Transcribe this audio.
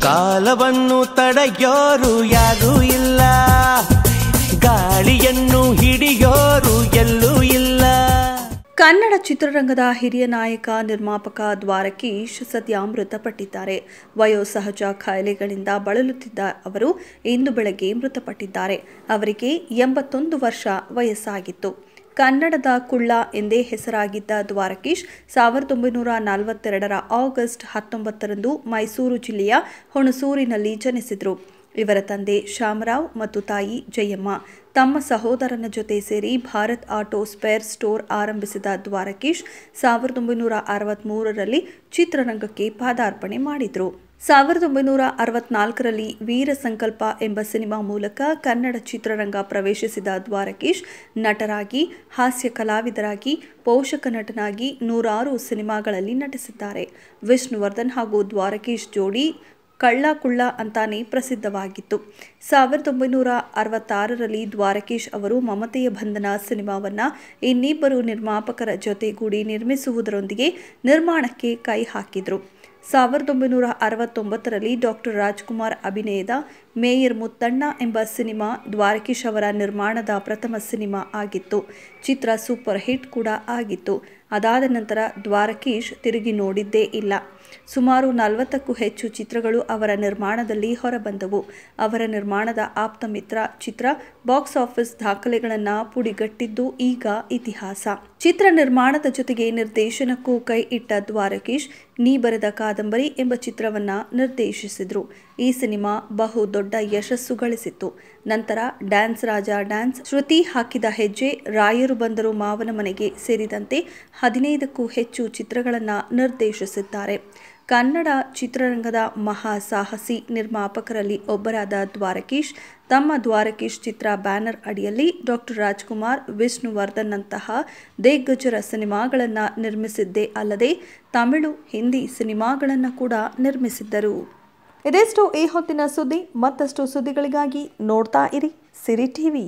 ಕಾಲವನ್ನು ತಡೆಯೋರು ಯಾರೂ ಇಲ್ಲ, ಗಾಳಿಯನ್ನು ಹಿಡಿಯೋರು ಎಲ್ಲೂ ಇಲ್ಲ. ಕನ್ನಡ ಚಿತ್ರರಂಗದ ಹಿರಿಯ ನಾಯಕ ನಿರ್ಮಾಪಕ ದ್ವಾರಕೀಶ್ ಸದ್ಯ ಮೃತಪಟ್ಟಿದ್ದಾರೆ. ವಯೋಸಹಜ ಕಾಯಿಲೆಗಳಿಂದ ಬಳಲುತ್ತಿದ್ದ ಅವರು ಇಂದು ಬೆಳಗ್ಗೆ ಮೃತಪಟ್ಟಿದ್ದಾರೆ. ಅವರಿಗೆ 81 ವರ್ಷ ವಯಸ್ಸಾಗಿತ್ತು. ಕನ್ನಡದ ಕುಳ್ಳ ಎಂದೇ ಹೆಸರಾಗಿದ್ದ ದ್ವಾರಕೀಶ್ 1942ರ ಆಗಸ್ಟ್ 19ರಂದು ಮೈಸೂರು ಜಿಲ್ಲೆಯ ಹುಣಸೂರಿನಲ್ಲಿ ಜನಿಸಿದರು. ಇವರ ತಂದೆ ಶ್ಯಾಮರಾವ್ ಮತ್ತು ತಾಯಿ ಜಯಮ್ಮ ತಮ್ಮ ಸಹೋದರನ ಜೊತೆ ಸೇರಿ ಭಾರತ್ ಆಟೋ ಸ್ಪೇರ್ ಸ್ಟೋರ್ ಆರಂಭಿಸಿದ ದ್ವಾರಕೀಶ್ 1963ರಲ್ಲಿ ಚಿತ್ರರಂಗಕ್ಕೆ ಪಾದಾರ್ಪಣೆ ಮಾಡಿದರು. 1964ರಲ್ಲಿ ವೀರ ಸಂಕಲ್ಪ ಎಂಬ ಸಿನಿಮಾ ಮೂಲಕ ಕನ್ನಡ ಚಿತ್ರರಂಗ ಪ್ರವೇಶಿಸಿದ ದ್ವಾರಕೀಶ್ ನಟರಾಗಿ, ಹಾಸ್ಯ ಕಲಾವಿದರಾಗಿ, ಪೋಷಕ ನಟನಾಗಿ ನೂರಾರು ಸಿನಿಮಾಗಳಲ್ಲಿ ನಟಿಸಿದ್ದಾರೆ. ವಿಷ್ಣುವರ್ಧನ್ ಹಾಗೂ ದ್ವಾರಕೀಶ್ ಜೋಡಿ ಕಳ್ಳ ಕುಳ್ಳ ಅಂತಾನೆ ಪ್ರಸಿದ್ಧವಾಗಿತ್ತು. 1966ರಲ್ಲಿ ದ್ವಾರಕೀಶ್ ಅವರು ಮಮತೆಯ ಬಂಧನ ಸಿನಿಮಾವನ್ನ ಇನ್ನಿಬ್ಬರು ನಿರ್ಮಾಪಕರ ಜೊತೆಗೂಡಿ ನಿರ್ಮಿಸುವುದರೊಂದಿಗೆ ನಿರ್ಮಾಣಕ್ಕೆ ಕೈ ಹಾಕಿದ್ರು. 1969ರಲ್ಲಿ ಡಾಕ್ಟರ್ ರಾಜ್ಕುಮಾರ್ ಅಭಿನಯದ ಮೇಯರ್ ಮುತ್ತಣ್ಣ ಎಂಬ ಸಿನಿಮಾ ದ್ವಾರಕೀಶ್ ಅವರ ನಿರ್ಮಾಣದ ಪ್ರಥಮ ಸಿನಿಮಾ ಆಗಿತ್ತು. ಚಿತ್ರ ಸೂಪರ್ ಹಿಟ್ ಕೂಡ ಆಗಿತ್ತು. ಅದಾದ ನಂತರ ದ್ವಾರಕೀಶ್ ತಿರುಗಿ ನೋಡಿದ್ದೇ ಇಲ್ಲ. ಸುಮಾರು 40ಕ್ಕೂ ಹೆಚ್ಚು ಚಿತ್ರಗಳು ಅವರ ನಿರ್ಮಾಣದಲ್ಲಿ ಹೊರಬಂದವು. ಅವರ ನಿರ್ಮಾಣದ ಆಪ್ತ ಮಿತ್ರ ಚಿತ್ರ ಬಾಕ್ಸ್ ಆಫೀಸ್ ದಾಖಲೆಗಳನ್ನು ಪುಡಿಗಟ್ಟಿದ್ದು ಈಗ ಇತಿಹಾಸ. ಚಿತ್ರ ನಿರ್ಮಾಣದ ಜೊತೆಗೆ ನಿರ್ದೇಶನಕ್ಕೂ ಕೈ ಇಟ್ಟ ದ್ವಾರಕೀಶ್ ನೀ ಬರೆದ ಕಾದಂಬರಿ ಎಂಬ ಚಿತ್ರವನ್ನ ನಿರ್ದೇಶಿಸಿದ್ರು. ಈ ಸಿನಿಮಾ ಬಹು ದೊಡ್ಡ ಯಶಸ್ಸು ಗಳಿಸಿತ್ತು. ನಂತರ ಡ್ಯಾನ್ಸ್ ರಾಜ ಡ್ಯಾನ್ಸ್, ಶ್ರುತಿ ಹಾಕಿದ ಹೆಜ್ಜೆ, ರಾಯರು ಬಂದರು ಮಾವನ ಮನೆಗೆ ಸೇರಿದಂತೆ 15ಕ್ಕೂ ಹೆಚ್ಚು ಚಿತ್ರಗಳನ್ನು ನಿರ್ದೇಶಿಸಿದ್ದಾರೆ. ಕನ್ನಡ ಚಿತ್ರರಂಗದ ಮಹಾ ಸಾಹಸಿ ನಿರ್ಮಾಪಕರಲ್ಲಿ ಒಬ್ಬರಾದ ದ್ವಾರಕೀಶ್ ತಮ್ಮ ದ್ವಾರಕೀಶ್ ಚಿತ್ರ ಬ್ಯಾನರ್ ಅಡಿಯಲ್ಲಿ ಡಾಕ್ಟರ್ ರಾಜ್ಕುಮಾರ್, ವಿಷ್ಣುವರ್ಧನ್ ನಂತಹ ದಿಗ್ಗಜರ ಸಿನಿಮಾಗಳನ್ನು ನಿರ್ಮಿಸಿದ್ದೇ ಅಲ್ಲದೆ ತಮಿಳು, ಹಿಂದಿ ಸಿನಿಮಾಗಳನ್ನು ಕೂಡ ನಿರ್ಮಿಸಿದ್ದರು. ಇದೆಷ್ಟು ಈ ಹೊತ್ತಿನ ಸುದ್ದಿ. ಮತ್ತಷ್ಟು ಸುದ್ದಿಗಳಿಗಾಗಿ ನೋಡ್ತಾ ಇರಿ ಸಿರಿ ಟಿವಿ.